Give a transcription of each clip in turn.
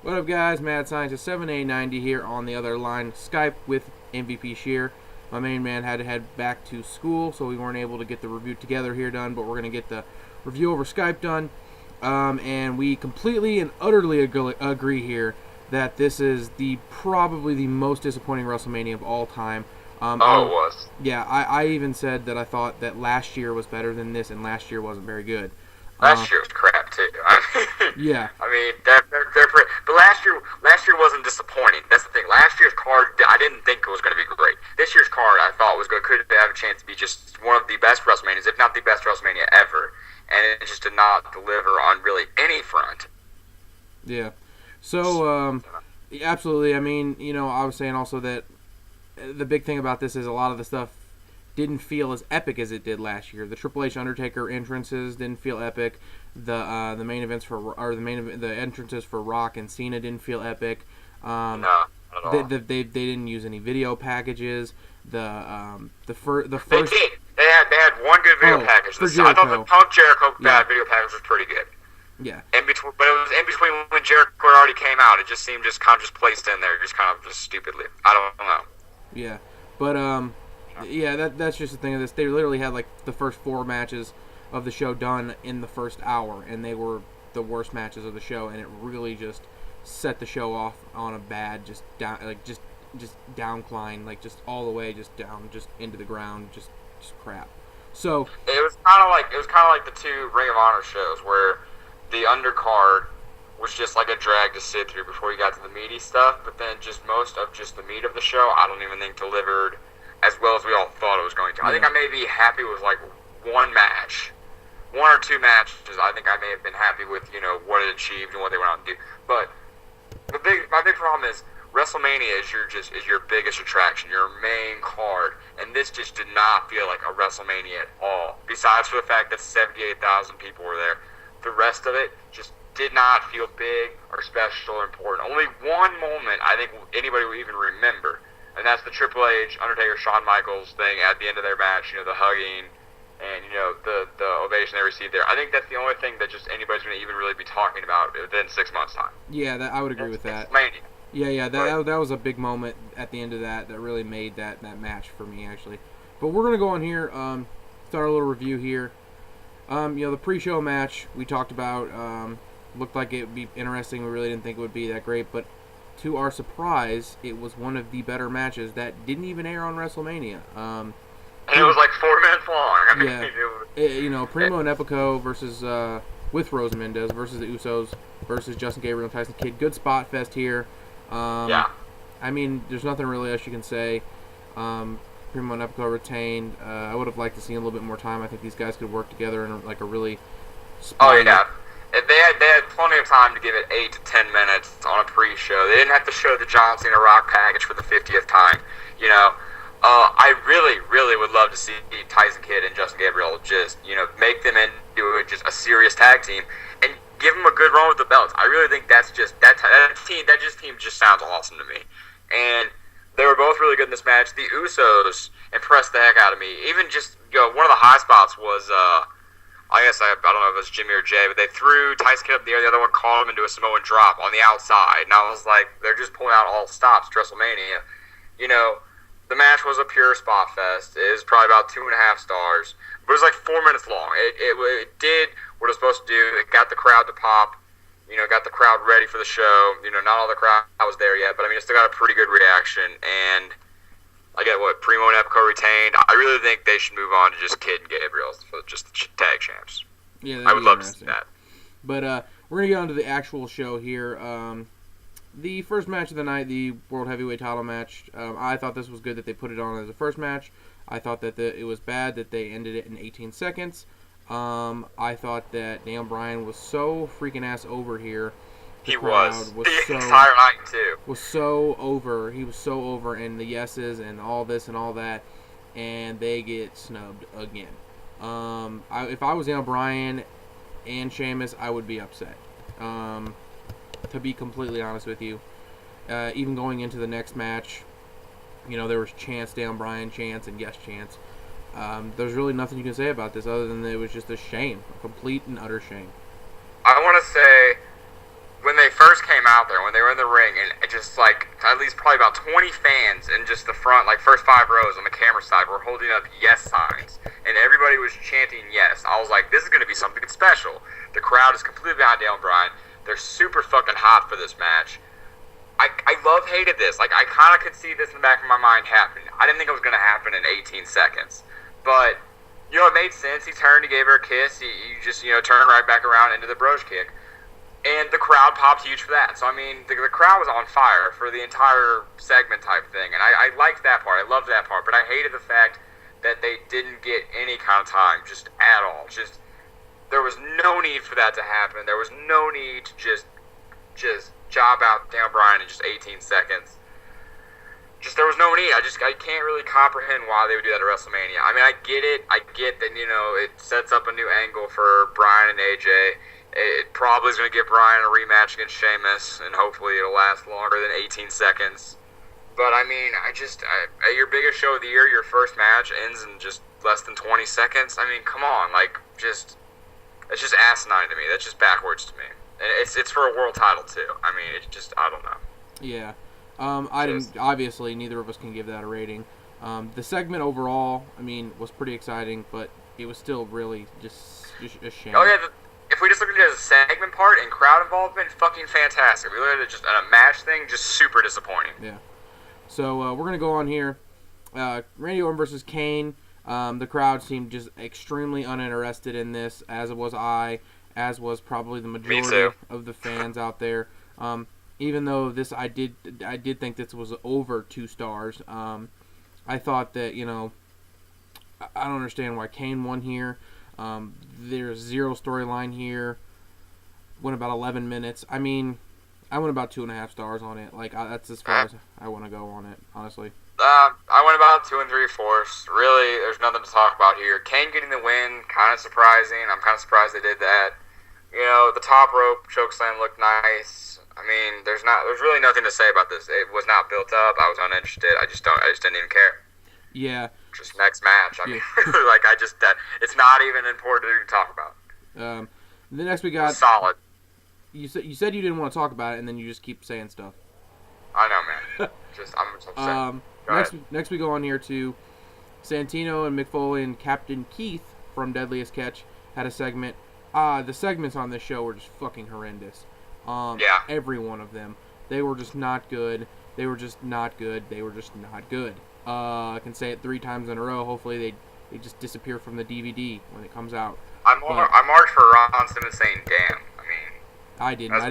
What up, guys? Mad Scientist 7890 here on the other line, Skype with MVP Shear. My main man had to head back to school, so we weren't able to get the review together here done, but we're going to get the review over Skype done. And we completely and utterly agree here that this is probably the most disappointing WrestleMania of all time. It was. Yeah, I even said that I thought that last year was better than this, and last year wasn't very good. Last year was crap too. Yeah. I mean, they're pretty, but last year wasn't disappointing. That's the thing. Last year's card, I didn't think it was going to be great. This year's card, I thought was good. Could have a chance to be just one of the best WrestleManias, if not the best WrestleMania ever. And it just did not deliver on really any front. Yeah. So, absolutely. I mean, I was saying also that the big thing about this is a lot of the stuff didn't feel as epic as it did last year. The Triple H Undertaker entrances didn't feel epic. The main events the entrances for Rock and Cena didn't feel epic. No, not at all. They didn't use any video packages. The first They had one good video package. I thought the Punk Jericho video package was pretty good. Yeah. But it was in between when Jericho already came out. It just seemed just placed in there, just stupidly. I don't know. Yeah, but yeah, that's just the thing of this. They literally had like the first 4 matches of the show done in the first hour, and they were the worst matches of the show, and it really just set the show off on a bad, just downcline, like just all the way, just down, just into the ground, just crap. So it was kind of like the 2 Ring of Honor shows where the undercard was just like a drag to sit through before you got to the meaty stuff, but then just most of just the meat of the show, I don't even think delivered as well as we all thought it was going to. I think I may be happy with like 1 or 2 matches. I think I may have been happy with what it achieved and what they went out and do. But my big problem is WrestleMania is your biggest attraction, your main card, and this just did not feel like a WrestleMania at all. Besides for the fact that 78,000 people were there, the rest of it just did not feel big or special or important. Only one moment I think anybody will even remember, and that's the Triple H, Undertaker, Shawn Michaels thing at the end of their match, the hugging and, the ovation they received there. I think that's the only thing that just anybody's going to even really be talking about within 6 months' time. Yeah, I would agree with that. Mania. Yeah, that was a big moment at the end of that really made that match for me, actually. But we're going to go on here, start a little review here. The pre-show match we talked about looked like it would be interesting. We really didn't think it would be that great, but to our surprise, it was one of the better matches that didn't even air on WrestleMania. And it was like 4 minutes long. I mean, Primo and Epico versus with Rosa and Mendes versus the Usos versus Justin Gabriel and Tyson Kidd. Good spot fest here. Yeah. I mean, there's nothing really else you can say. Primo and Epico retained. I would have liked to see a little bit more time. I think these guys could work together in like a really. Oh yeah. They had plenty of time to give it 8 to 10 minutes on a pre-show. They didn't have to show the John Cena Rock package for the 50th time. I really, really would love to see Tyson Kidd and Justin Gabriel just, make them into just a serious tag team and give them a good run with the belts. I really think that team just sounds awesome to me. And they were both really good in this match. The Usos impressed the heck out of me. Even just, one of the high spots was, I don't know if it was Jimmy or Jay, but they threw Tyson Kidd up in the air. The other one caught him into a Samoan drop on the outside. And I was like, they're just pulling out all stops to WrestleMania. The match was a pure spot fest. It was probably about 2.5 stars. But it was like 4 minutes long. It did what it was supposed to do. It got the crowd to pop. Got the crowd ready for the show. Not all the crowd was there yet, but I mean, it still got a pretty good reaction. And I get what Primo and Epico retained. I really think they should move on to just Kidd and Gabriel for just the tag champs. Yeah, I would love to see that. But we're gonna get on to the actual show here. The first match of the night, the World Heavyweight Title match. I thought this was good that they put it on as a first match. I thought that it was bad that they ended it in 18 seconds. I thought that Bryan was so freaking ass over here. He was the entire night too. Was so over. He was so over, and the yeses and all this and all that, and they get snubbed again. If I was Bryan and Sheamus, I would be upset. To be completely honest with you, even going into the next match, there was chance Bryan chance and yes chance. There's really nothing you can say about this other than it was just a shame, a complete and utter shame. I want to say when they first came out there, when they were in the ring, and it just like at least probably about 20 fans in just the front, like first 5 rows on the camera side, were holding up yes signs, and everybody was chanting yes. I was like, this is going to be something special. The crowd is completely behind Daniel Bryan. They're super fucking hot for this match. I hated this. Like, I kind of could see this in the back of my mind happening. I didn't think it was going to happen in 18 seconds. But, you know, it made sense. He turned, he gave her a kiss. He just, you know, turned right back around into the broche kick. And the crowd popped huge for that. So, I mean, the crowd was on fire for the entire segment type thing. And I liked that part. I loved that part. But I hated the fact that they didn't get any kind of time, just at all. Just, there was no need for that to happen. There was no need to just job out Daniel Bryan in just 18 seconds. Just, there was no need. I can't really comprehend why they would do that at WrestleMania. I mean, I get it. I get that, you know, it sets up a new angle for Bryan and AJ. It probably is going to get Bryan a rematch against Sheamus, and hopefully it'll last longer than 18 seconds. But, I mean, at your biggest show of the year, your first match ends in just less than 20 seconds. I mean, come on. Like, it's just asinine to me. That's just backwards to me. And it's for a world title, too. I mean, it's just, I don't know. Yeah. Obviously, neither of us can give that a rating. The segment overall, I mean, was pretty exciting, but it was still really just a shame. Oh, yeah, if we just look at it as a segment part and crowd involvement, fucking fantastic. We looked at it just at a match thing, just super disappointing. Yeah. So, we're going to go on here. Randy Orton versus Kane. The crowd seemed just extremely uninterested in this, as was I, as was probably the majority of the fans out there. Even though I did think this was over 2 stars. I thought that, you know, I don't understand why Kane won here. There's 0 storyline here. Went about 11 minutes. I mean, I went about 2.5 stars on it. Like, that's as far as I want to go on it, honestly. I went about 2 3/4. Really, there's nothing to talk about here. Kane getting the win, kind of surprising. I'm kind of surprised they did that. You know, the top rope chokeslam looked nice. I mean, there's really nothing to say about this. It was not built up. I was uninterested. I just didn't even care. Yeah. Just next match. I mean, like, it's not even important to talk about. The next we got solid. You said you didn't want to talk about it, and then you just keep saying stuff. I know, man. I'm just upset. Next we go on here to Santino and Mick Foley and Captain Keith from Deadliest Catch had a segment. The segments on this show were just fucking horrendous. Yeah. Every one of them. They were just not good. They were just not good. I can say it 3 times in a row. Hopefully they just disappear from the DVD when it comes out. I marked for Ron Simmons saying damn. I mean, I didn't.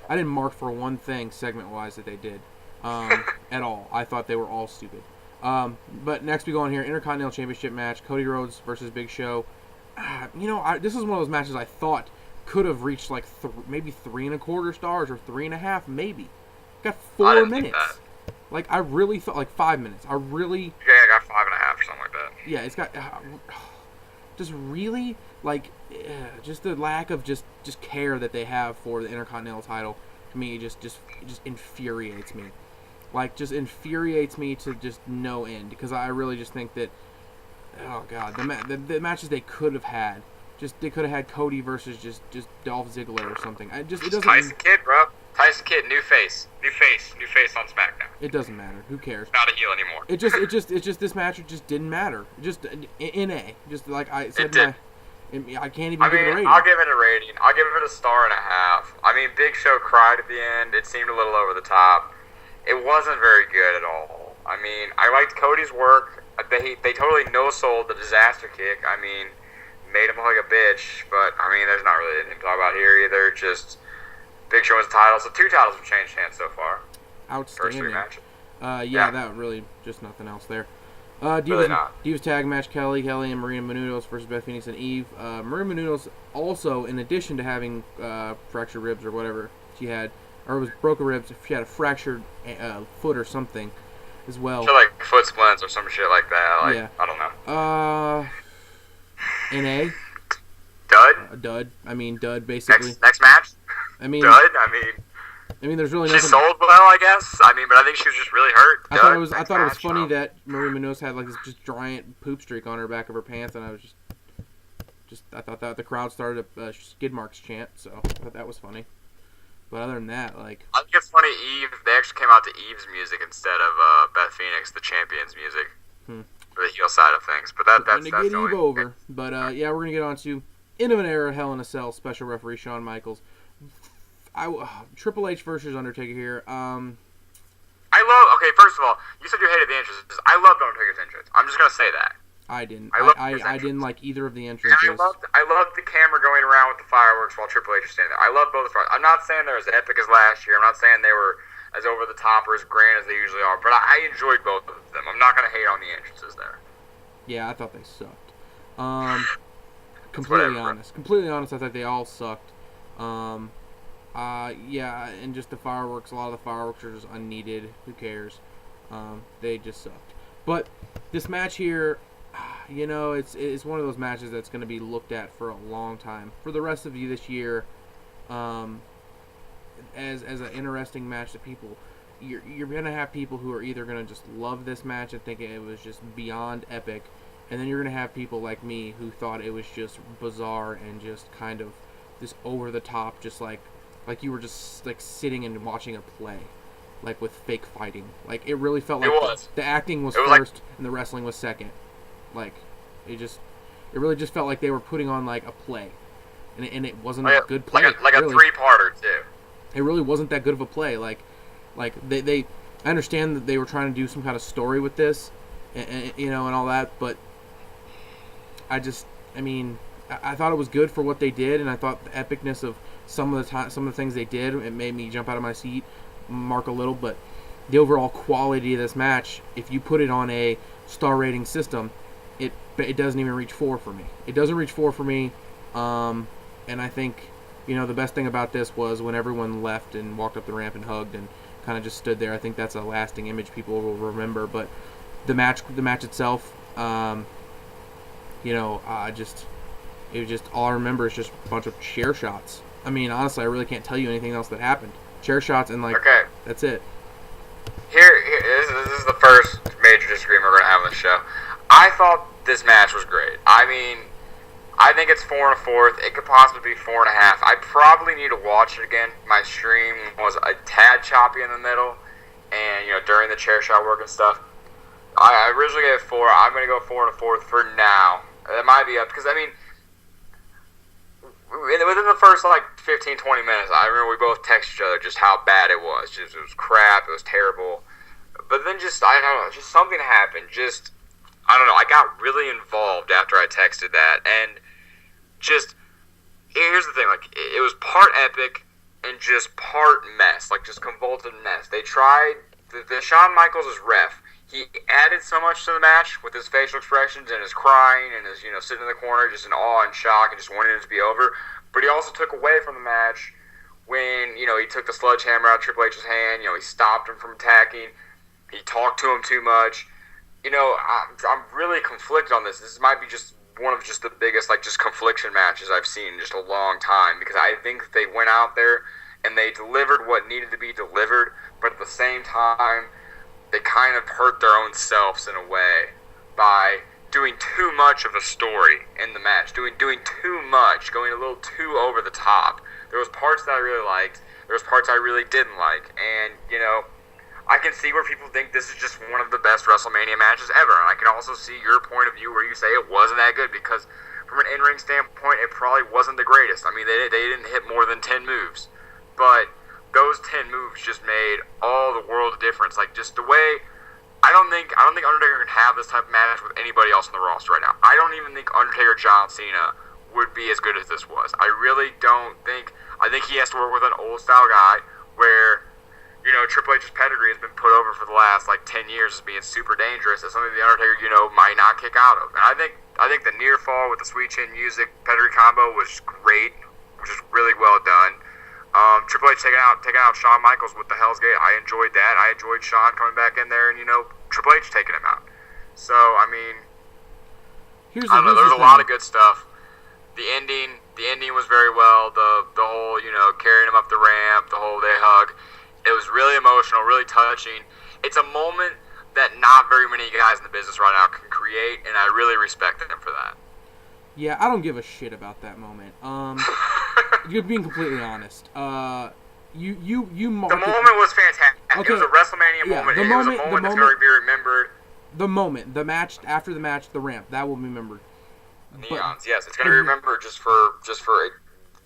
I didn't mark for one thing segment-wise that they did at all. I thought they were all stupid. But next we go on here, Intercontinental Championship match, Cody Rhodes versus Big Show. You know, this is one of those matches I thought could have reached like maybe 3 1/4 stars or 3.5, maybe. Got 4 minutes. Like, I really thought, like 5 minutes. I got 5.5 or something like that. Yeah, it's got just really like just the lack of just care that they have for the Intercontinental title. To me, it just infuriates me. Like, just infuriates me to just no end, because I really just think that, oh god, the matches they could have had, they could have had Cody versus just Dolph Ziggler or something. It doesn't. Tyson Kidd, bro. Tyson Kidd, new face on SmackDown. It doesn't matter. Who cares? Not a heel anymore. It's just this match. It just didn't matter. Just just like I said, I can't even give it a rating. I'll give it a rating. I'll give it a 1.5 stars. I mean, Big Show cried at the end. It seemed a little over the top. It wasn't very good at all. I mean, I liked Cody's work. They totally no-sold the disaster kick. I mean, made him look like a bitch. But, I mean, there's not really anything to talk about here either. Just Big Show wins the title. So 2 titles have changed hands so far. Outstanding. First 3 matches. Yeah, that really, just nothing else there. Divas tag match, Kelly and Maria Menounos versus Beth Phoenix and Eve. Maria Menounos also, in addition to having fractured ribs or whatever she had, or it was broken ribs, she had a fractured foot or something as well. She had like foot splints or some shit like that. Like, yeah. I don't know. NA? Dud? Dud. I mean, dud, basically. Next match? I mean, dud? I mean, there's really she nothing. She sold well, I guess. I mean, but I think she was just really hurt. I thought it was funny that Maria Menounos had like this just giant poop streak on her back of her pants, and I was I thought that the crowd started a skid marks chant, so I thought that was funny. But other than that, like... I think it's funny, they actually came out to Eve's music instead of Beth Phoenix, the champion's music. For the heel side of things. But that's going to get Eve over. But, yeah, we're going to get on to End of an Era, Hell in a Cell, special referee Shawn Michaels. Triple H versus Undertaker here. Okay, first of all, you said you hated the entrances. I loved Undertaker's entrance. I'm just going to say that. I didn't. I didn't like either of the entrances. And I loved the camera going around with the fireworks while Triple H was standing there. I love both. I'm not saying they're as epic as last year. I'm not saying they were as over the top or as grand as they usually are. But I enjoyed both of them. I'm not going to hate on the entrances there. Yeah, I thought they sucked. Completely honest, I thought they all sucked. Yeah, and just the fireworks. A lot of the fireworks are just unneeded. Who cares? They just sucked. But this match here, you know, it's one of those matches that's going to be looked at for a long time. For the rest of you this year, as an interesting match that people, you're going to have people who are either going to just love this match and think it was just beyond epic, and then you're going to have people like me who thought it was just bizarre and just kind of this over the top, just like you were just like sitting and watching a play, like with fake fighting. Like it really felt like the acting was first and the wrestling was second. Like it really just felt like they were putting on like a play, and it wasn't a good play. Like a 3-parter too. It really wasn't that good of a play. Like they I understand that they were trying to do some kind of story with this, and you know, and all that, but I thought it was good for what they did, and I thought the epicness of some of the things they did, it made me jump out of my seat, mark a little. But the overall quality of this match, if you put it on a star rating system, it doesn't even reach 4 for me. It doesn't reach 4 for me, and I think, you know, the best thing about this was when everyone left and walked up the ramp and hugged and kind of just stood there. I think that's a lasting image people will remember. But the match itself, you know, it was just all I remember is just a bunch of chair shots. I mean, honestly, I really can't tell you anything else that happened. Chair shots and that's it. This is the first major disagreement we're going to have on the show. I thought this match was great. I mean, I think it's 4 1/4. It could possibly be 4 1/2. I probably need to watch it again. My stream was a tad choppy in the middle, and you know, during the chair shot work and stuff. I originally gave it 4. I'm going to go 4 1/4 for now. It might be up because I mean, within the first 15, 20 minutes, I remember we both texted each other just how bad it was. It was crap. It was terrible. But then I don't know, just something happened. I don't know. I got really involved after I texted that, and here's the thing. It was part epic and just part mess, just convoluted mess. They tried the Shawn Michaels as ref. He added so much to the match with his facial expressions and his crying and his, sitting in the corner just in awe and shock and just wanting it to be over. But he also took away from the match when, he took the sledgehammer out of Triple H's hand. He stopped him from attacking. He talked to him too much. I'm really conflicted on this. This might be just one of the biggest, just confliction matches I've seen in just a long time, because I think they went out there and they delivered what needed to be delivered, but at the same time, they kind of hurt their own selves in a way by doing too much of a story in the match, doing too much, going a little too over the top. There was parts that I really liked. There was parts I really didn't like. And, I can see where people think this is just one of the best WrestleMania matches ever. And I can also see your point of view where you say it wasn't that good, because from an in-ring standpoint, it probably wasn't the greatest. I mean, they didn't hit more than 10 moves. But those 10 moves just made all the world of difference. Just the way, I don't think Undertaker can have this type of match with anybody else on the roster right now. I don't even think Undertaker John Cena would be as good as this was. I really don't think. I think he has to work with an old style guy where, Triple H's pedigree has been put over for the last 10 years as being super dangerous. As something the Undertaker, might not kick out of. And I think the near fall with the sweet chin music pedigree combo was great, which is really well done. Triple H taking out Shawn Michaels with the Hell's Gate. I enjoyed that. I enjoyed Shawn coming back in there and, Triple H taking him out. So, I mean, I don't know. There's a lot of good stuff. The ending was very well. The whole, carrying him up the ramp, the whole day hug. It was really emotional, really touching. It's a moment that not very many guys in the business right now can create, and I really respect them for that. Yeah, I don't give a shit about that moment. You're being completely honest. you mark the moment was fantastic. Okay. It was a WrestleMania moment. It was a moment that's going to be remembered. The moment, the match, after the match, the ramp, that will be remembered. Neons, yes, it's going to be remembered just for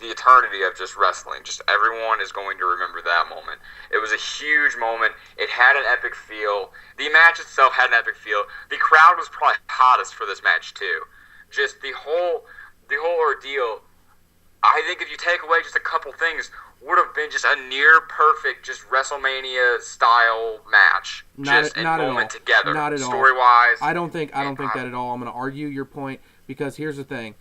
the eternity of just wrestling. Just everyone is going to remember that moment. It was a huge moment. It had an epic feel. The match itself had an epic feel. The crowd was probably hottest for this match too. Just the whole ordeal. I think if you take away just a couple things, would have been just a near perfect, just WrestleMania style match. Not at all. Together. Not at all. Story wise. I don't think that at all. I'm going to argue your point because here's the thing.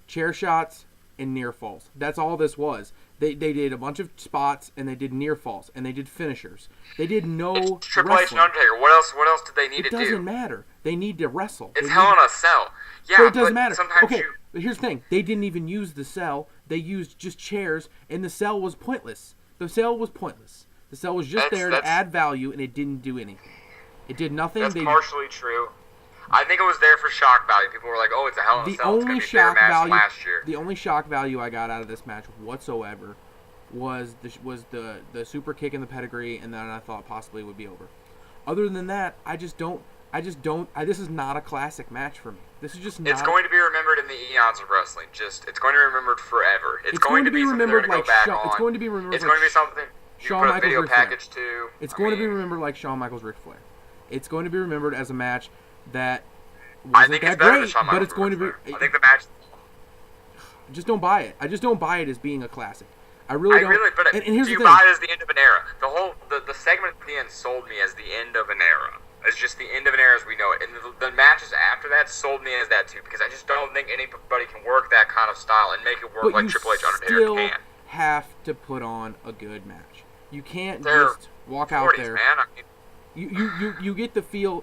Chair shots and near falls. That's all this was. They did a bunch of spots and they did near falls and they did finishers. They did no It's Triple H and Undertaker. What else did they need to do? It doesn't matter. They need to wrestle. It's Hell in a Cell. Yeah, but it doesn't matter. Sometimes but here's the thing. They didn't even use the cell. They used just chairs, and the cell was pointless. The cell was pointless. The cell was just there to add value, and it didn't do anything. It did nothing. That's partially true. I think it was there for shock value. People were like, "Oh, it's a Hell in a Cell. It's going to be a better match last year." The only shock value I got out of this match whatsoever was the super kick in the pedigree, and then I thought possibly it would be over. Other than that, this is not a classic match for me. This is just not. It's going to be remembered in the eons of wrestling. It's going to be remembered forever. It's going to be remembered like Shawn. It's going to be remembered. It's going to be something. Shawn Michaels video package too. It's going to be remembered like Shawn Michaels Ric Flair. It's going to be remembered as a match that wasn't that great, but it's going to be. I think the match. I just don't buy it. I just don't buy it as being a classic. I really don't. But and here's do you the thing. buy it as the end of an era? The segment at the end sold me as the end of an era. It's just the end of an era as we know it. And the matches after that sold me as that too, because I just don't think anybody can work that kind of style and make it work like Triple H Undertaker can. But you still have to put on a good match. You can't just walk out there. Man. I mean, you get the feel.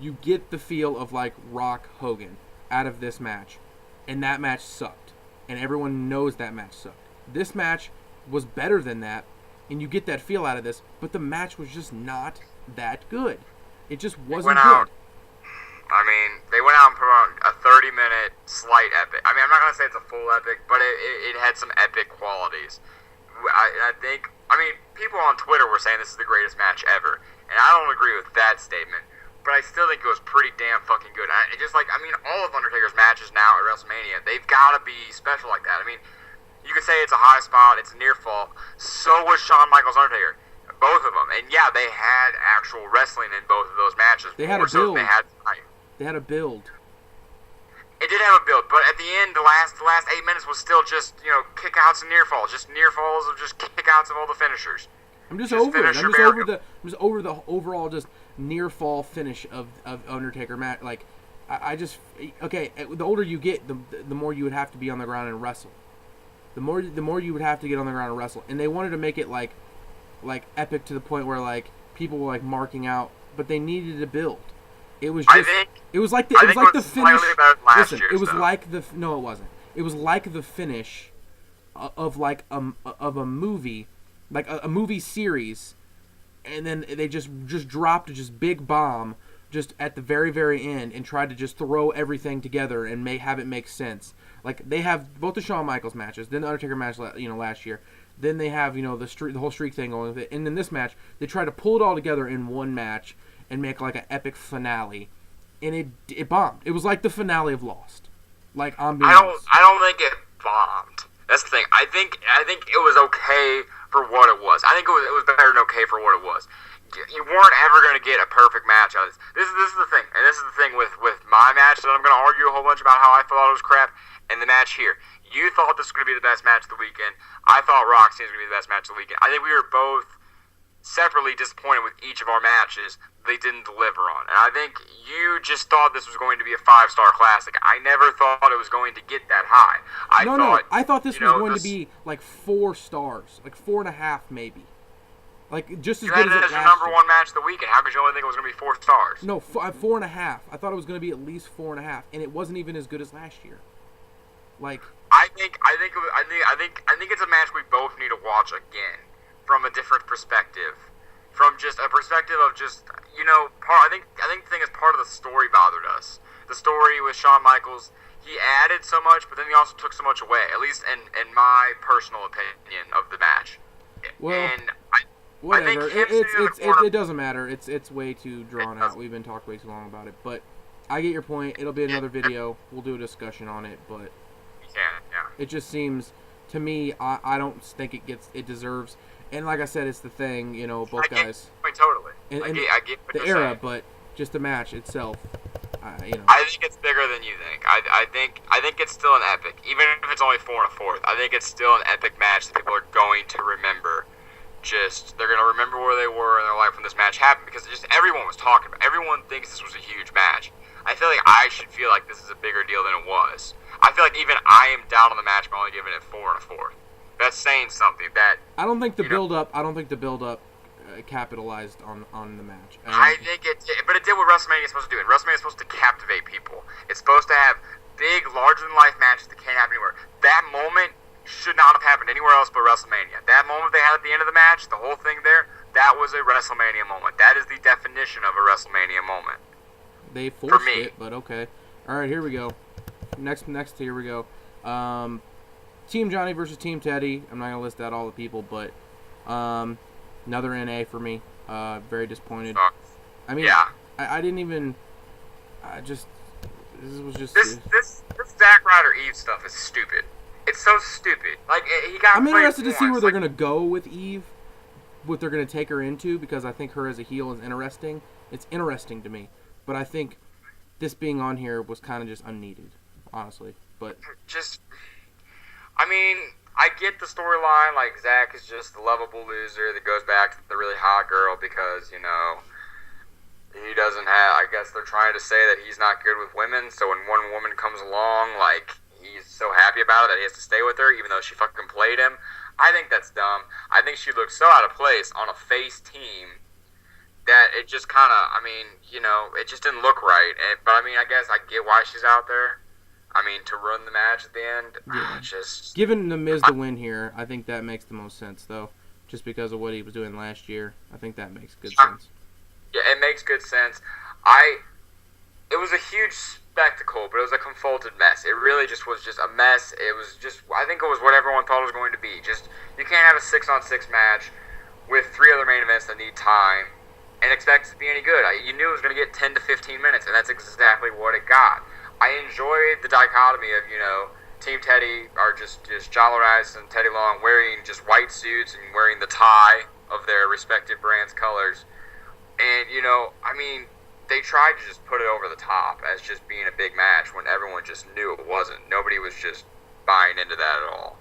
You get the feel of like Rock Hogan out of this match, and that match sucked, and everyone knows that match sucked. This match was better than that, and you get that feel out of this, but the match was just not that good. It just wasn't good. I mean, they went out and put on a 30-minute slight epic. I mean, I'm not going to say it's a full epic, but it had some epic qualities. I think, people on Twitter were saying this is the greatest match ever, and I don't agree with that statement, but I still think it was pretty damn fucking good. All of Undertaker's matches now at WrestleMania, they've got to be special like that. I mean, you could say it's a high spot, it's a near fall. So was Shawn Michaels Undertaker. Both of them. And yeah, they had actual wrestling in both of those matches. They had a build. They had a build. It did have a build, but at the end, the last 8 minutes was still just, kickouts and near falls. Just near falls of just kickouts of all the finishers. I'm just over it. I'm just over the overall just near fall finish of Undertaker match. Like, the older you get, the more you would have to be on the ground and wrestle. The more you would have to get on the ground and wrestle. And they wanted to make it like epic to the point where like people were like marking out, but they needed to build. It was just it was like the finish. Listen, it was like the no, it wasn't. It was like the finish of like of a movie, like a movie series, and then they just dropped a just big bomb just at the very, very end and tried to just throw everything together and have it make sense. Like they have both the Shawn Michaels matches, then the Undertaker match, last year. Then they have, the whole streak thing going with it. And in this match, they try to pull it all together in one match and make like an epic finale. And it bombed. It was like the finale of Lost. Like I don't think it bombed. That's the thing. I think it was okay for what it was. I think it was better than okay for what it was. You weren't ever going to get a perfect match out of this. This is the thing. And this is the thing with my match that I'm going to argue a whole bunch about how I thought it was crap. And the match here. You thought this was going to be the best match of the weekend. I thought Rock Cena was going to be the best match of the weekend. I think we were both separately disappointed with each of our matches they didn't deliver on. And I think you just thought this was going to be a 5-star classic. I never thought it was going to get that high. I thought this was going to be like 4 stars. Like 4.5 maybe. Like just as good as it was. Your number one match of the weekend. How could you only think it was going to be 4 stars? No, 4.5. I thought it was going to be at least 4.5, and it wasn't even as good as last year. Like I think it's a match we both need to watch again from a different perspective, from just a perspective of just I think the thing is part of the story bothered us. The story with Shawn Michaels, he added so much, but then he also took so much away. At least in my personal opinion of the match. Well, and whatever. I think it doesn't matter. It's way too drawn out. We've been talking way too long about it. But I get your point. It'll be another video. We'll do a discussion on it. But it just seems to me I don't think it deserves. And like I said, it's the thing. You know, both guys. Totally. And I get what the you're era, saying. but just the match itself. You know. I think it's bigger than you think. I think it's still an epic, even if it's only 4 1/4. I think it's still an epic match that people are going to remember. They're going to remember where they were in their life when this match happened, because everyone was talking about it. Everyone thinks this was a huge match. I feel like I should feel like this is a bigger deal than it was. I feel like even I am down on the match by only giving it 4 1/4. That's saying something. I don't think the build up capitalized on the match. I think it did, but it did what WrestleMania is supposed to do. And WrestleMania is supposed to captivate people. It's supposed to have big, larger-than-life matches that can't happen anywhere. That moment should not have happened anywhere else but WrestleMania. That moment they had at the end of the match, the whole thing there, that was a WrestleMania moment. That is the definition of a WrestleMania moment. They forced it, but okay. All right, here we go. Next, here we go. Team Johnny versus Team Teddy. I'm not going to list out all the people, but another NA for me. Very disappointed. I mean, I didn't even... This was just... This Zack Ryder Eve stuff is stupid. It's so stupid. Like, he got... I'm interested to see where they're going to go with Eve, what they're going to take her into, because I think her as a heel is interesting. It's interesting to me. But I think this being on here was kind of just unneeded, honestly. But I mean, I get the storyline, like, Zack is just the lovable loser that goes back to the really hot girl because, you know, he doesn't have... I guess they're trying to say that he's not good with women, so when one woman comes along, like... he's so happy about it that he has to stay with her, even though she fucking played him. I think that's dumb. I think she looks so out of place on a face team that it just kind of, I mean, you know, it just didn't look right. But, I mean, I guess I get why she's out there. I mean, to run the match at the end, just... Giving The Miz the win here, I think that makes the most sense, though. Just because of what he was doing last year. I think that makes good sense. Yeah, it makes good sense. It was a huge spectacle, but it was a convoluted mess. It really just was just a mess. It was just, I think it was what everyone thought it was going to be. Just, you can't have a 6-on-6 match with 3 other main events that need time and expect it to be any good. You knew it was going to get 10 to 15 minutes, and that's exactly what it got. I enjoyed the dichotomy of, you know, Team Teddy are just John Rice and Teddy Long wearing just white suits and wearing the tie of their respective brands' colors. And, you know, I mean, they tried to just put it over the top as just being a big match when everyone just knew it wasn't. Nobody was just buying into that at all.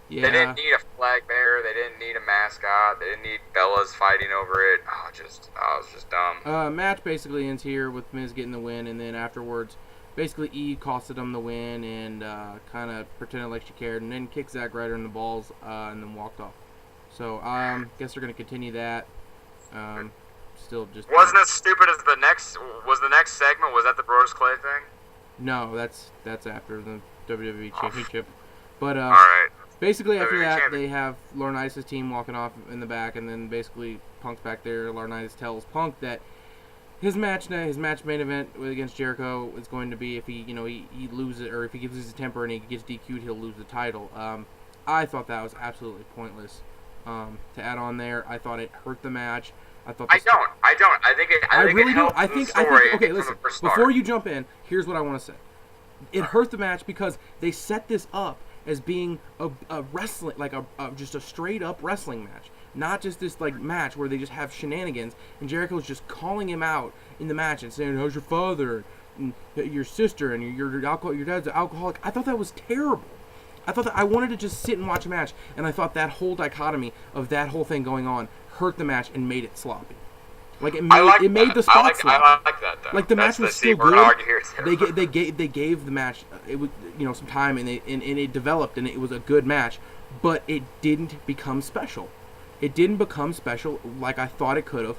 Yeah. They didn't need a flag bearer. They didn't need a mascot. They didn't need Bellas fighting over it. It was just dumb. Match basically ends here with Miz getting the win, and then afterwards, basically Eve costed him the win and kind of pretended like she cared, and then kicked Zack Ryder in the balls and then walked off. So guess they're going to continue that. Still just wasn't as stupid as the next segment. Was that the Brodus Clay thing? No, that's after the WWE Championship. But all right. Basically after that, they have Laurinaitis' team walking off in the back, and then basically Punk's back there. Laurinaitis tells Punk that his match main event against Jericho is going to be if he loses, or if he gives his temper and he gets DQ'd, he'll lose the title. I thought that was absolutely pointless to add on there. I thought it hurt the match. I don't. I think it helped the story. Okay, listen. Before you jump in, here's what I want to say. It hurt the match because they set this up as being a wrestling, like just a straight up wrestling match, not just this like match where they just have shenanigans and Jericho's just calling him out in the match and saying, "How's your father? And your sister? And your dad's an alcoholic." I thought that was terrible. I thought that I wanted to just sit and watch a match, and I thought that whole dichotomy of that whole thing going on hurt the match and made it sloppy. Like it made the spots sloppy. I like that though. Like the match was still good. They gave the match it was some time, and it developed, and it was a good match, but it didn't become special. It didn't become special like I thought it could have,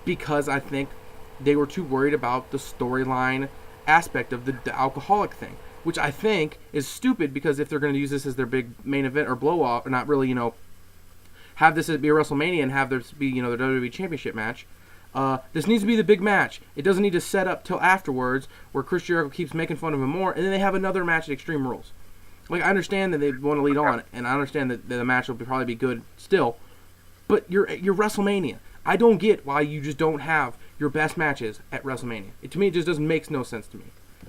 because I think they were too worried about the storyline aspect of the alcoholic thing, which I think is stupid, because if they're going to use this as their big main event or blow off, or not really, have this be a WrestleMania and have this be, the WWE Championship match, this needs to be the big match. It doesn't need to set up till afterwards where Chris Jericho keeps making fun of him more, and then they have another match at Extreme Rules. Like, I understand that they want to lead on, and I understand that the match will probably be good still, but you're WrestleMania. I don't get why you just don't have your best matches at WrestleMania. To me, it just doesn't make no sense to me.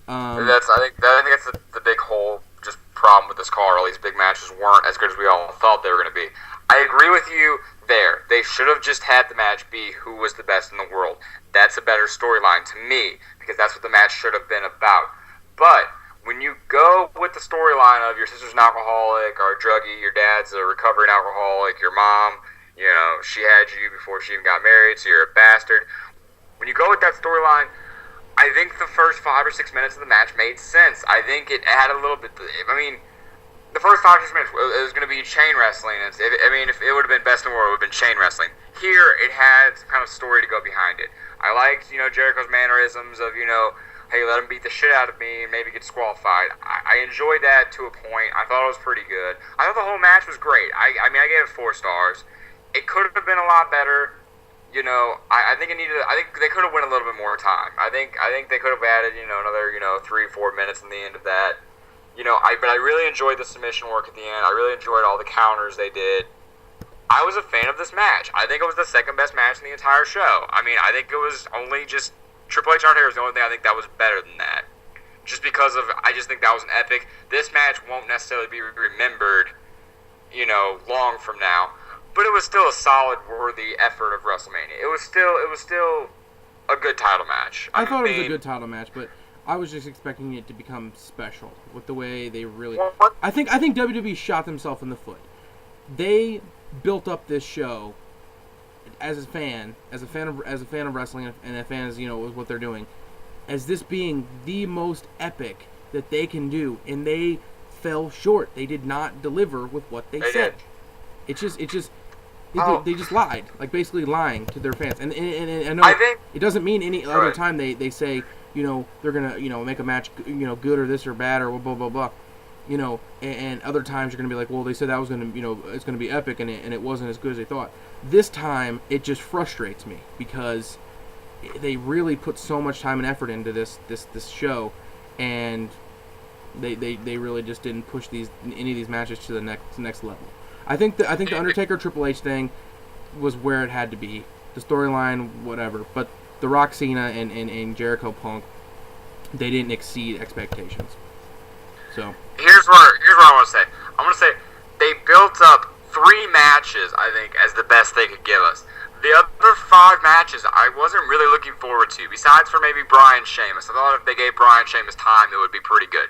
I think that's the big whole just problem with this card. All these big matches weren't as good as we all thought they were going to be. I agree with you there. They should have just had the match be who was the best in the world. That's a better storyline to me, because that's what the match should have been about. But when you go with the storyline of your sister's an alcoholic or a druggie, your dad's a recovering alcoholic, your mom, she had you before she even got married, so you're a bastard. When you go with that storyline, I think the first 5 or 6 minutes of the match made sense. I think it had a little bit. The first 5 or 6 minutes it was going to be chain wrestling. If it would have been best in the world, it would have been chain wrestling. Here, it had some kind of story to go behind it. I liked, Jericho's mannerisms of, hey, let him beat the shit out of me and maybe get disqualified. I enjoyed that to a point. I thought it was pretty good. I thought the whole match was great. I gave it 4 stars. It could have been a lot better. I think they could have went a little bit more time. I think they could have added, another, 3-4 minutes in the end of that. But I really enjoyed the submission work at the end. I really enjoyed all the counters they did. I was a fan of this match. I think it was the second best match in the entire show. I think it was only just Triple H Undertaker was the only thing I think that was better than that. Just because I just think that was an epic. This match won't necessarily be remembered, long from now. But it was still a solid, worthy effort of WrestleMania. It was still a good title match. I thought it was a good title match, but I was just expecting it to become special with the way they really. I think WWE shot themselves in the foot. They built up this show as a fan of wrestling, and a fan of what they're doing, as this being the most epic that they can do, and they fell short. They did not deliver with what they said. They just lied, like basically lying to their fans. And I know it doesn't mean any other time they say, they're gonna, make a match, good or this or bad or blah blah blah, and other times you're gonna be like, well, they said that was gonna, it's gonna be epic, and it wasn't as good as they thought. This time it just frustrates me because they really put so much time and effort into this show, and they really just didn't push any of these matches to the next level. I think the Undertaker Triple H thing was where it had to be. The storyline, whatever. But the Rock Cena and Jericho Punk, they didn't exceed expectations. So here's what I want to say. I want to say they built up 3 matches, I think, as the best they could give us. The other 5 matches I wasn't really looking forward to, besides for maybe Bryan Sheamus. I thought if they gave Bryan Sheamus time, it would be pretty good.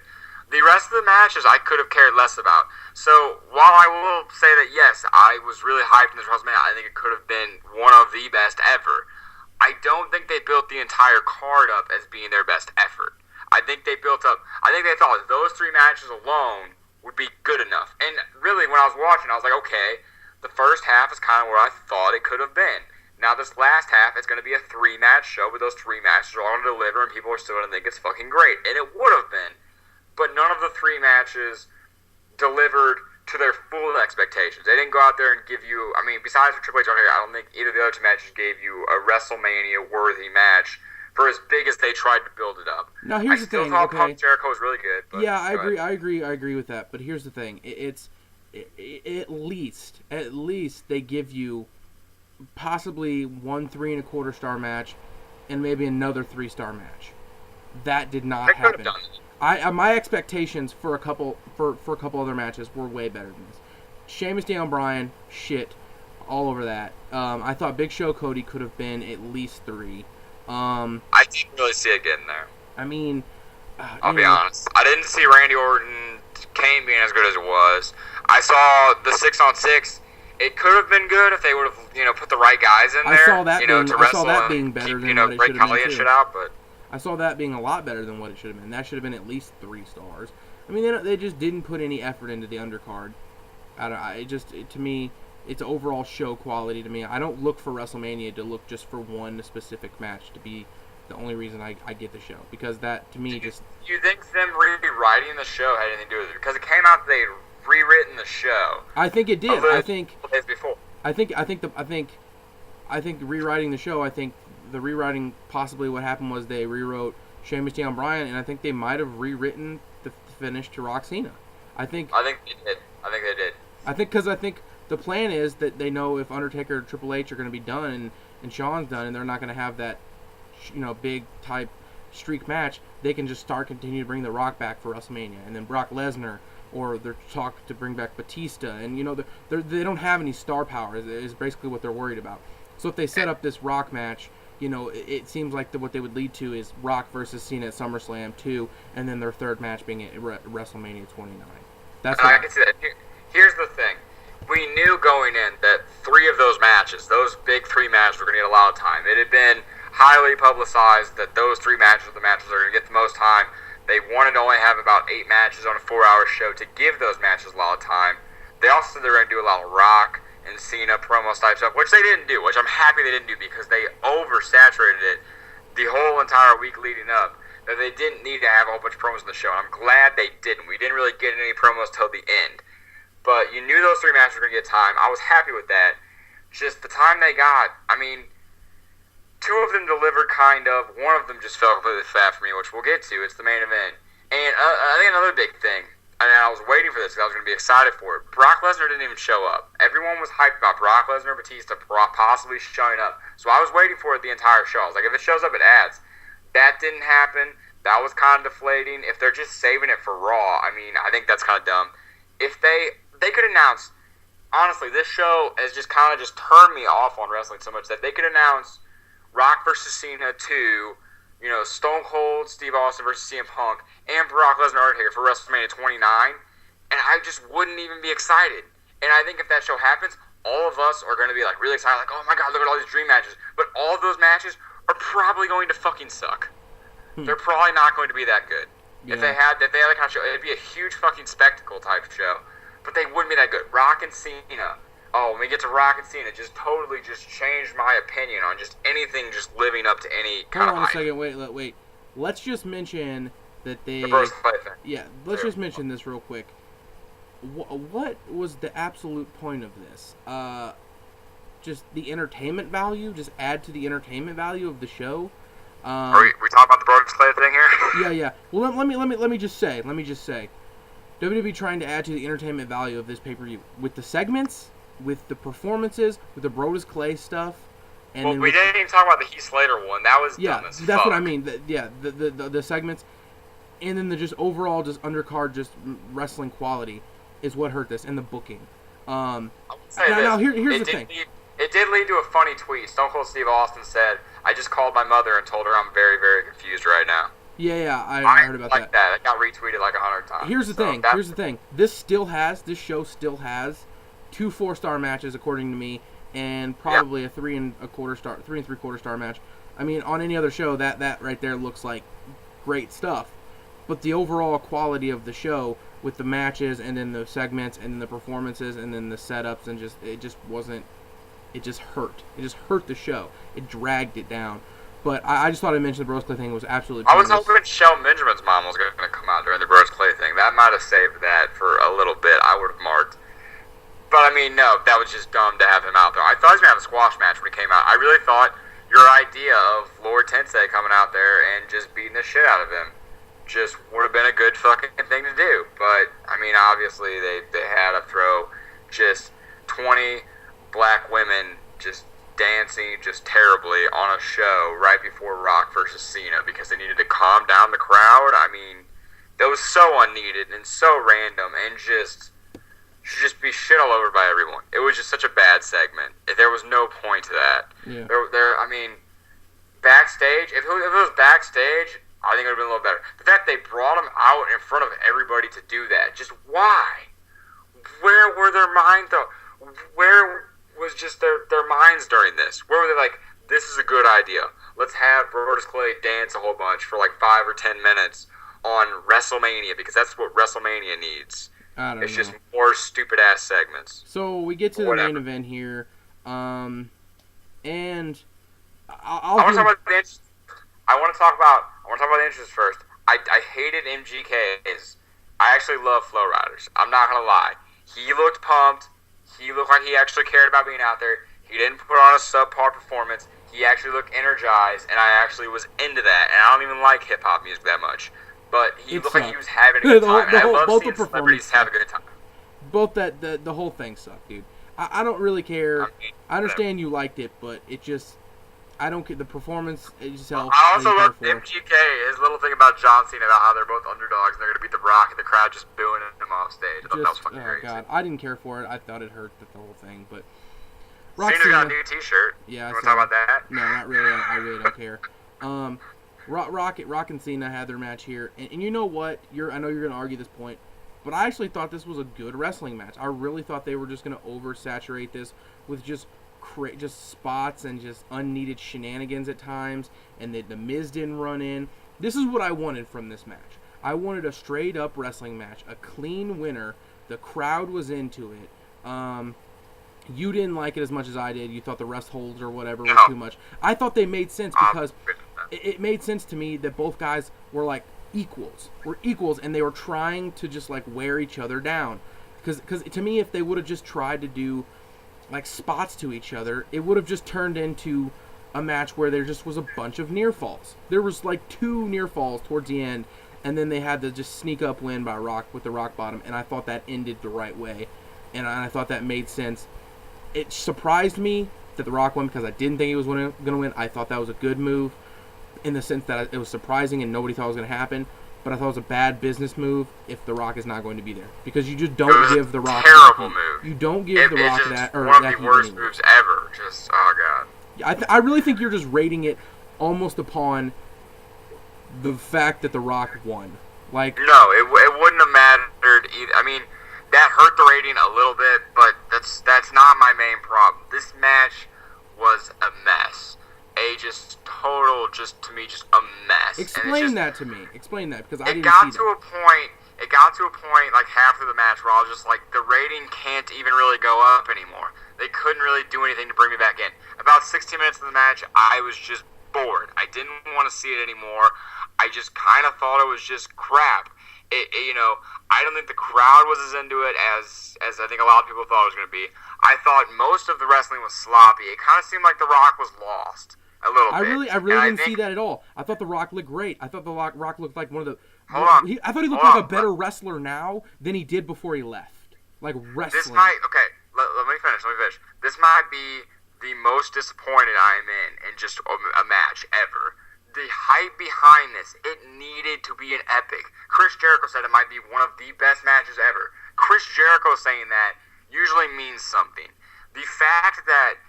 The rest of the matches I could have cared less about. So, while I will say that, yes, I was really hyped in this WrestleMania, I think it could have been one of the best ever. I don't think they built the entire card up as being their best effort. I think they thought those 3 matches alone would be good enough. And really, when I was watching, I was like, okay, the first half is kind of where I thought it could have been. Now, this last half is going to be a 3-match show, where those 3 matches are all going to deliver, and people are still going to think it's fucking great. And it would have been. But none of the 3 matches delivered to their full expectations. They didn't go out there and give you, besides for Triple H on here, I don't think either of the other 2 matches gave you a WrestleMania-worthy match for as big as they tried to build it up. Now, here's the thing, okay? Punk Jericho was really good. But, yeah, I agree with that. But here's the thing. At least they give you possibly 1 3.25-star match and maybe another 3-star match. That did not happen. Could have done it. My expectations for a couple other matches were way better than this. Sheamus down Bryan, shit, all over that. I thought Big Show Cody could have been at least 3. I didn't really see it getting there. I'll be honest. I didn't see Randy Orton, Kane being as good as it was. I saw the 6-on-6. It could have been good if they would have, put the right guys in there. I saw that being better than what it should have been too. Shit out, but I saw that being a lot better than what it should have been. That should have been at least 3 stars. They just didn't put any effort into the undercard. To me, it's overall show quality to me. I don't look for WrestleMania to look just for one specific match to be the only reason I get the show. Because that, to me, just... You think them rewriting the show had anything to do with it? Because it came out that they'd rewritten the show. I think it did. I think before. I think rewriting the show, the rewriting, possibly what happened was they rewrote Sheamus down Bryan, and I think they might have rewritten the finish to Rock Cena. I think they did. I think the plan is that they know if Undertaker or Triple H are going to be done and Shawn's done, and they're not going to have that, big type streak match, they can just continue to bring The Rock back for WrestleMania, and then Brock Lesnar, or they're talking to bring back Batista, and they don't have any star power is basically what they're worried about. So if they set up this Rock match, it seems like what they would lead to is Rock versus Cena at SummerSlam 2, and then their third match being at WrestleMania 29. That's what I can see that. Here's the thing. We knew going in that 3 of those matches, those big 3 matches, were going to get a lot of time. It had been highly publicized that those 3 matches are the matches that are going to get the most time. They wanted to only have about 8 matches on a 4-hour show to give those matches a lot of time. They also said they were going to do a lot of Rock and Cena promo type stuff, which they didn't do, which I'm happy they didn't do because they oversaturated it the whole entire week leading up, that they didn't need to have a whole bunch of promos in the show, and I'm glad they didn't. We didn't really get any promos till the end. But you knew those 3 matches were going to get time. I was happy with that. Just the time they got, 2 of them delivered kind of. One of them just fell completely flat for me, which we'll get to. It's the main event. And I think another big thing, and I was waiting for this because I was going to be excited for it. Brock Lesnar didn't even show up. Everyone was hyped about Brock Lesnar and Batista possibly showing up. So I was waiting for it the entire show. I was like, if it shows up, it adds. That didn't happen. That was kind of deflating. If they're just saving it for Raw, I think that's kind of dumb. If they could announce, honestly, this show has just kind of just turned me off on wrestling so much that they could announce Rock versus Cena 2, Stone Cold Steve Austin versus CM Punk, and Brock Lesnar Undertaker for WrestleMania 29, and I just wouldn't even be excited. And I think if that show happens, all of us are going to be like really excited, like, oh my god, look at all these dream matches. But all of those matches are probably going to fucking suck. They're probably not going to be that good. Yeah. If they had that kind of show, it'd be a huge fucking spectacle type show. But they wouldn't be that good. Rock and Cena. Oh, when we get to Rock and Cena, just totally just changed my opinion on just anything just living up to any kind of hype. Hold on a second. Wait. Let's just mention that they... The Bros Clay thing. Yeah, let's just mention this real quick. What was the absolute point of this? Just the entertainment value? Just add to the entertainment value of the show? Are we talking about the Bros Clay thing here? Yeah. Well, let me just say. WWE trying to add to the entertainment value of this pay-per-view with the segments, with the performances, with the Brodus Clay stuff. And we didn't even talk about the Heath Slater one. That was dumb as that's fuck. What I mean. The segments, and then the just overall just undercard just wrestling quality is what hurt this, and the booking. Here's the thing. It did lead to a funny tweet. Stone Cold Steve Austin said, "I just called my mother and told her I'm very, very confused right now." Yeah, I heard about that. That got retweeted like 100 times. Here's the thing. This show still has 2 4-star matches according to me, and probably a 3 3/4 star match. On any other show, that right there looks like great stuff. But the overall quality of the show with the matches and then the segments and then the performances and then the setups and it just hurt. It just hurt the show. It dragged it down. But I just thought I'd mention the Bros Clay thing was absolutely pointless. I was hoping Shelton Benjamin's mom was going to come out during the Bros Clay thing. That might have saved that for a little bit. I would have marked. But, no, that was just dumb to have him out there. I thought he was going to have a squash match when he came out. I really thought your idea of Lord Tensei coming out there and just beating the shit out of him just would have been a good fucking thing to do. But, obviously they had to throw just 20 black women just dancing just terribly on a show right before Rock versus Cena because they needed to calm down the crowd. That was so unneeded and so random and just should just be shit all over by everyone. It was just such a bad segment. There was no point to that. Yeah. Backstage, if it was backstage, I think it would have been a little better. The fact they brought him out in front of everybody to do that, just why? Where were their minds though? Where was just their minds during this? Where were they like, this is a good idea. Let's have Brodus Clay dance a whole bunch for like 5 or 10 minutes on WrestleMania because that's what WrestleMania needs. It's just more stupid ass segments. So we get to the main event here, and I want to talk about the entrances. I want to talk about the entrances first. I hated MGK's. I actually love Flow Riders. I'm not gonna lie. He looked pumped. He looked like he actually cared about being out there. He didn't put on a subpar performance. He actually looked energized, and I actually was into that. And I don't even like hip-hop music that much. but he looked like he sucked. was having a good time. And I love both seeing the celebrities have a good time. Both the whole thing sucked, dude. I don't really care. I understand you liked it, but it just, I don't get the performance itself. I also love MGK, his little thing about John Cena, about how they're both underdogs and they're going to beat The Rock, and the crowd just booing him off stage. I thought that was fucking crazy. God, I didn't care for it. I thought it hurt the whole thing, but Cena got a new T-shirt. Yeah, you want to talk about that? No, not really. I really don't care. Rock and Cena had their match here, and you know what? I know you're going to argue this point, but I actually thought this was a good wrestling match. I really thought they were just going to oversaturate this with just spots and just unneeded shenanigans at times, and the Miz didn't run in. This is what I wanted from this match. I wanted a straight-up wrestling match, a clean winner. The crowd was into it. You didn't like it as much as I did. You thought the rest holds or whatever were too much. I thought they made sense because it made sense to me that both guys were like equals, and they were trying to just like wear each other down. Because to me, if they would have just tried to do like spots to each other, it would have just turned into a match where there just was a bunch of near falls. There was like 2 near falls towards the end, and then they had the just sneak up win by Rock with the rock bottom, and I thought that ended the right way, and I thought that made sense. It surprised me that the Rock won because I didn't think he was going to win. I thought that was a good move in the sense that it was surprising and nobody thought it was going to happen. But I thought it was a bad business move if the Rock is not going to be there, because you just don't give the Rock terrible move. You don't give the Rock that. Or one that of the worst moves ever. Just oh god. I really think you're just rating it almost upon the fact that the Rock won. Like no, it wouldn't have mattered either. I mean, that hurt the rating a little bit, but that's not my main problem. This match was a mess. To me, just a mess. Explain that to me. Explain that, because I didn't see that. It got to a point, like, half of the match where I was just like, the rating can't even really go up anymore. They couldn't really do anything to bring me back in. About 16 minutes of the match, I was just bored. I didn't want to see it anymore. I just kind of thought it was just crap. I don't think the crowd was as into it as I think a lot of people thought it was going to be. I thought most of the wrestling was sloppy. It kind of seemed like The Rock was lost. A little bit. I really didn't see that at all. I thought The Rock looked great. I thought The Rock looked like one of the... I thought he looked like a better wrestler now than he did before he left. Like, wrestling. Let me finish. This might be the most disappointed I am in just a match ever. The hype behind this, it needed to be an epic. Chris Jericho said it might be one of the best matches ever. Chris Jericho saying that usually means something. The fact that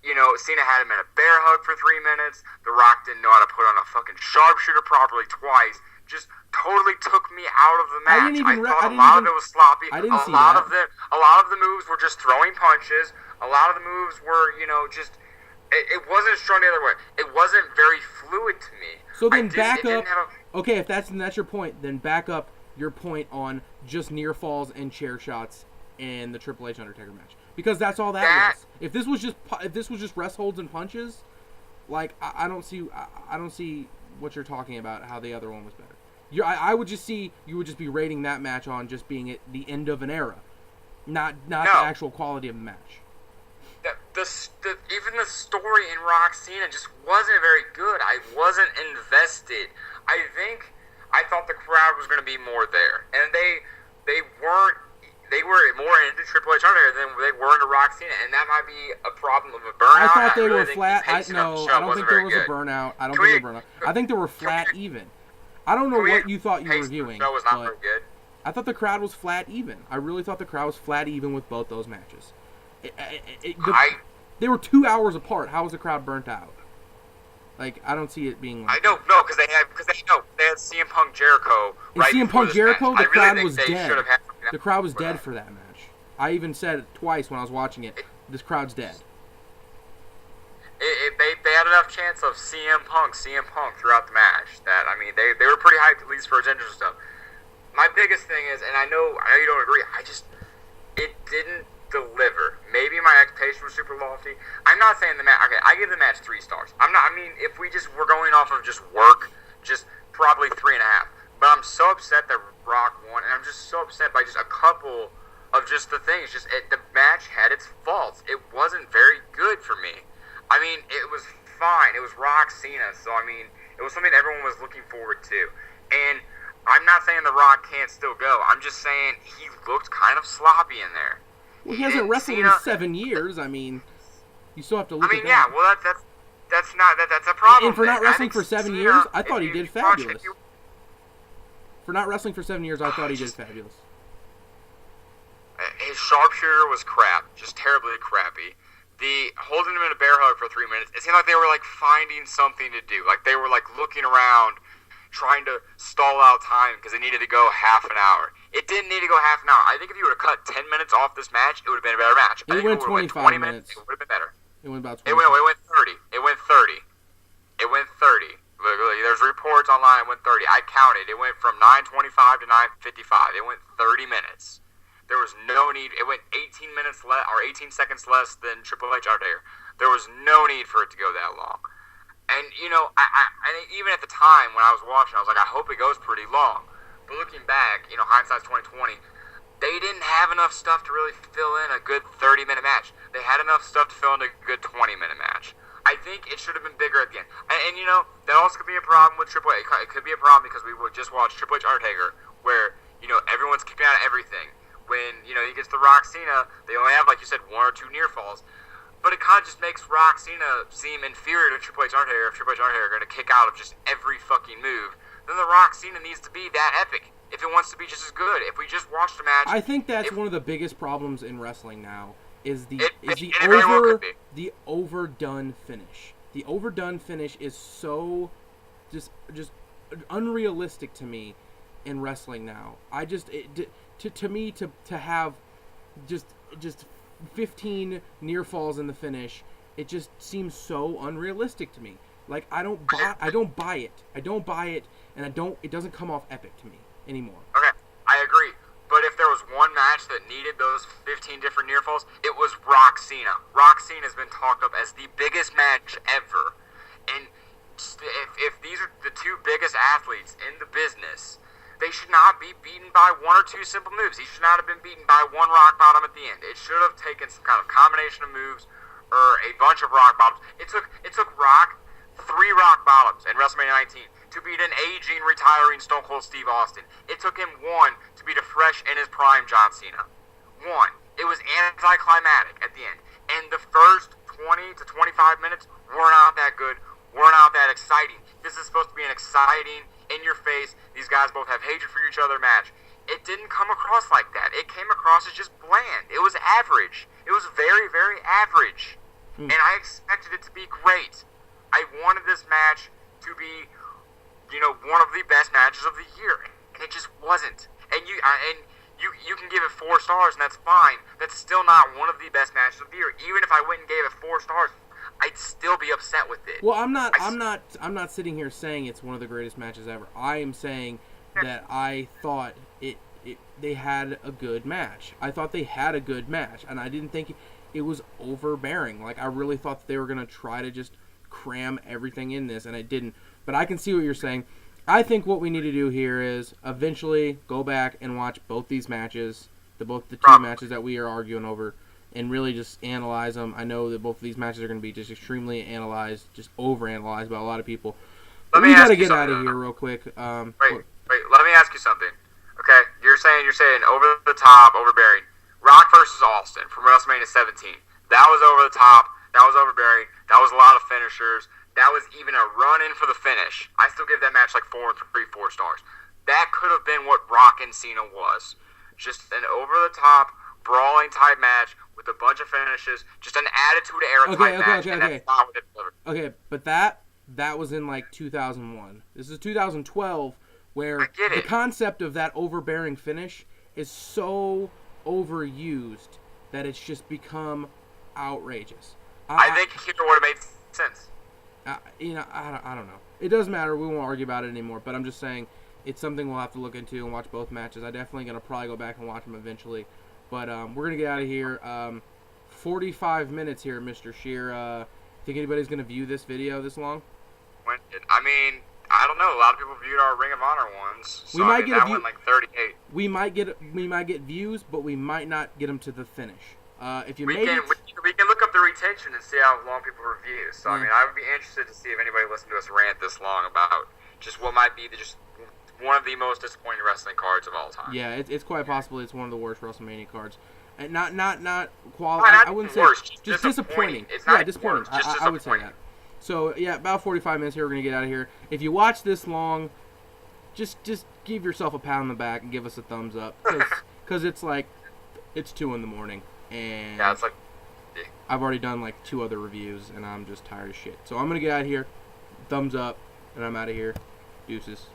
Cena had him in a bear hug for 3 minutes. The Rock didn't know how to put on a fucking sharpshooter properly twice. Just totally took me out of the match. I thought a lot of it was sloppy. A lot of the moves were just throwing punches. A lot of the moves were, just... It wasn't strong the other way. It wasn't very fluid to me. So then back up... Okay, if that's your point, then back up your point on just near falls and chair shots in the Triple H Undertaker match. Because that's all that was. If this was just rest holds and punches, like I don't see what you're talking about. How the other one was better. I would just see you would just be rating that match on just being at the end of an era, not the actual quality of the match. Even the story in Rock Cena just wasn't very good. I wasn't invested. I thought the crowd was going to be more there, and they weren't. They were more into Triple H Undertaker than they were into Rock Cena, and that might be a problem of a burnout. I thought they were flat. I don't think there was a burnout. I think they were flat even. I don't know what you thought you were viewing, was not very good. I thought the crowd was flat even. I really thought the crowd was flat even with both those matches. They were 2 hours apart. How was the crowd burnt out? Like, I don't see it being like... because they had CM Punk Jericho right CM Punk Jericho, match. The crowd was dead. The crowd was dead for that match. I even said it twice when I was watching it. This crowd's dead. They had enough chance of CM Punk throughout the match that, they were pretty hyped, at least for his entrance and stuff. My biggest thing is, and I know you don't agree, it didn't deliver. Maybe my expectations were super lofty. I'm not saying the match. Okay, I give the match 3 stars. If we just were going off of just work, just probably 3.5. But I'm so upset that Rock won, and I'm just so upset by just a couple of just the things. The match had its faults. It wasn't very good for me. It was fine. It was Rock Cena, so it was something that everyone was looking forward to. And I'm not saying The Rock can't still go. I'm just saying he looked kind of sloppy in there. Well, he hasn't wrestled in 7 years. I mean, you still have to look at that. Yeah, well, that's a problem. And for not wrestling for 7 years, I thought he did fabulous. For not wrestling for 7 years, I thought he did fabulous. His sharpshooter was crap, just terribly crappy. The holding him in a bear hug for 3 minutes, it seemed like they were like finding something to do. Like they were like looking around, trying to stall out time because they needed to go half an hour. It didn't need to go half an hour. I think if you would have cut 10 minutes off this match, it would have been a better match. It went 25 minutes. It would have been better. It went about 20. It went 30. It went 30. It went 30. Look, there's reports online. It went 30. I counted. It went from 9:25 to 9:55. It went 30 minutes. There was no need. It went 18 minutes less, or 18 seconds less than Triple H Undertaker. There was no need for it to go that long. And you know, I even at the time when I was watching, I was like, I hope it goes pretty long. But looking back, you know, hindsight's 2020. They didn't have enough stuff to really fill in a good 30-minute match. They had enough stuff to fill in a good 20-minute match. I think it should have been bigger at the end. And you know, that also could be a problem with Triple H. It could be a problem because we would just watch Triple H Undertaker, where, you know, everyone's keeping out of everything. When, you know, he gets the Rock Cena, they only have, like you said, 1 or 2 near falls. But it kind of just makes Rock Cena seem inferior to Triple H Undertaker. If Triple H Undertaker are going to kick out of just every fucking move, then the Rock Cena needs to be that epic if it wants to be just as good. If we just watched a match, I think that's one of the biggest problems in wrestling now is the overdone finish. The overdone finish is so just unrealistic to me in wrestling now. To have just 15 near falls in the finish, it just seems so unrealistic to me. Like I don't buy it, and it doesn't come off epic to me anymore. Okay, I agree. But if there was one match that needed those 15 different near falls, it was Rock Cena. Rock Cena has been talked up as the biggest match ever. And if these are the two biggest athletes in the business, they should not be beaten by 1 or 2 simple moves. He should not have been beaten by 1 rock bottom at the end. It should have taken some kind of combination of moves or a bunch of rock bottoms. It took Rock 3 rock bottoms in WrestleMania 19 to beat an aging, retiring Stone Cold Steve Austin. It took him 1 to beat a fresh in his prime John Cena. 1. It was anticlimactic at the end. And the first 20 to 25 minutes were not that good, were not that exciting. This is supposed to be an exciting, in-your-face, these guys both have hatred for each other match. It didn't come across like that. It came across as just bland. It was average. It was very, very average. And I expected it to be great. I wanted this match to be, you know, one of the best matches of the year. And it just wasn't. And you can give it 4 stars, and that's fine. That's still not one of the best matches of the year. Even if I went and gave it 4 stars, I'd still be upset with it. Well, I'm not sitting here saying it's one of the greatest matches ever. I am saying that I thought they had a good match. I thought they had a good match, and I didn't think it was overbearing. Like, I really thought that they were going to try to just cram everything in this, and it didn't. But I can see what you're saying. I think what we need to do here is eventually go back and watch both these matches, the two matches that we are arguing over, and really just analyze them. I know that both of these matches are going to be just extremely analyzed, just over-analyzed by a lot of people. We got to get out of here real quick. Wait, let me ask you something. Okay, you're saying over the top, overbearing. Rock versus Austin from WrestleMania 17. That was over the top. That was overbearing. That was a lot of finishers. That was even a run-in for the finish. I still give that match like 4 stars. That could have been what Rock and Cena was. Just an over-the-top, brawling-type match with a bunch of finishes. Just an attitude-era type match. And that's not what it delivered. Okay, but that was in like 2001. This is 2012, where the concept of that overbearing finish is so overused that it's just become outrageous. I think it would have made sense. I don't know. It doesn't matter. We won't argue about it anymore. But I'm just saying it's something we'll have to look into and watch both matches. I'm definitely going to probably go back and watch them eventually. But we're going to get out of here. 45 minutes here, Mr. Shear. Think anybody's going to view this video this long? I mean, I don't know. A lot of people viewed our Ring of Honor ones. So we might get that went like 38. We might get views, but we might not get them to the finish. If you we can look up the retention and see how long people review. So I mean, I would be interested to see if anybody listened to us rant this long about just what might be the just one of the most disappointing wrestling cards of all time. Yeah, it's quite possibly it's one of the worst WrestleMania cards. And not quality. Not I wouldn't worse, say just disappointing. It's not disappointing. Worse, just I would say that. So yeah, about 45 minutes here. We're gonna get out of here. If you watch this long, just give yourself a pat on the back and give us a thumbs up because it's like it's 2 in the morning and yeah, it's like I've already done like 2 other reviews and I'm just tired of shit. So I'm gonna get out of here. Thumbs up and I'm out of here. Deuces.